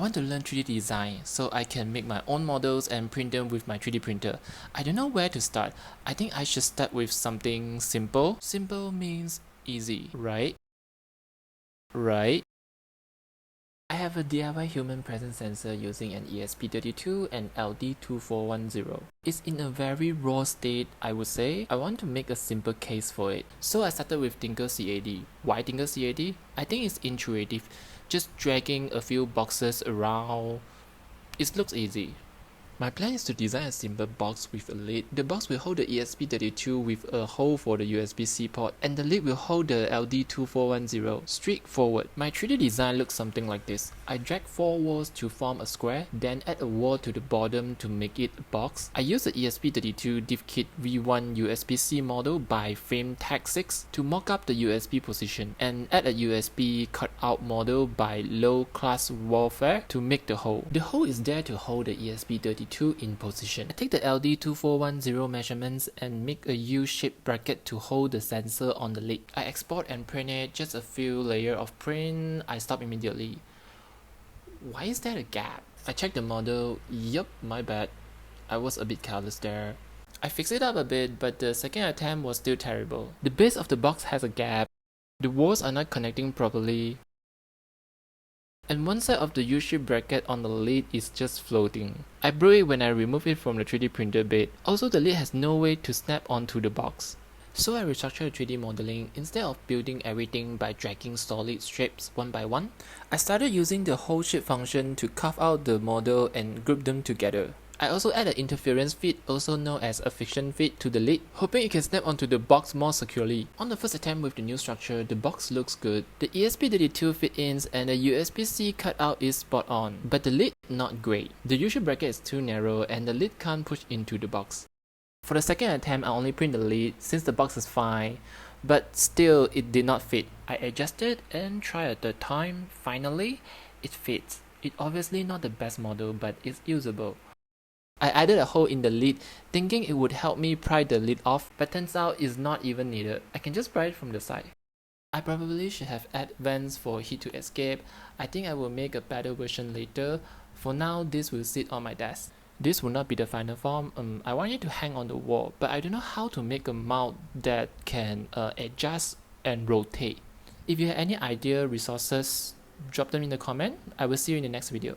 want to learn 3D design so I can make my own models and print them with my 3D printer. I don't know where to start. I think I should start with something simple. Simple means easy, right? Right? I have a DIY human presence sensor using an ESP32 and LD2410. It's in a very raw state, I would say. I want to make a simple case for it. So I started with TinkerCAD. Why TinkerCAD? I think it's intuitive. Just dragging a few boxes around. It looks easy. My plan is to design a simple box with a lid. The box will hold the ESP32 with a hole for the USB-C port, and the lid will hold the LD2410. Straightforward. My 3D design looks something like this. I drag 4 walls to form a square, then add a wall to the bottom to make it a box. I use the ESP32 DivKit V1 USB-C model by FrameTech6 to mock up the USB position, and add a USB cutout model by Low Class Warfare to make the hole. The hole is there to hold the ESP32 in position. I take the LD2410 measurements and make a U-shaped bracket to hold the sensor on the lid. I export and print it, just a few layers of print. I stop immediately. Why is there a gap? I check the model. Yup, my bad. I was a bit careless there. I fixed it up a bit, but the second attempt was still terrible. The base of the box has a gap. The walls are not connecting properly. And one side of the U-shaped bracket on the lid is just floating. I broke it when I removed it from the 3D printer bed. Also, the lid has no way to snap onto the box. So I restructured 3D modeling. Instead of building everything by dragging solid shapes one by one, I started using the whole shape function to carve out the model and group them together. I also add an interference fit, also known as a friction fit, to the lid, hoping it can snap onto the box more securely. On the first attempt with the new structure, the box looks good. The ESP32 fit-ins and the USB-C cutout is spot on, but the lid not great. The U-shaped bracket is too narrow and the lid can't push into the box. For the second attempt, I only print the lid since the box is fine, but still it did not fit. I adjusted and tried a third time. Finally, it fits. It's obviously not the best model, but it's usable. I added a hole in the lid, thinking it would help me pry the lid off, but turns out it's not even needed. I can just pry it from the side. I probably should have added vents for heat to escape. I think I will make a better version later. For now, this will sit on my desk. This will not be the final form. I want it to hang on the wall, but I don't know how to make a mount that can adjust and rotate. If you have any idea, resources, drop them in the comment. I will see you in the next video.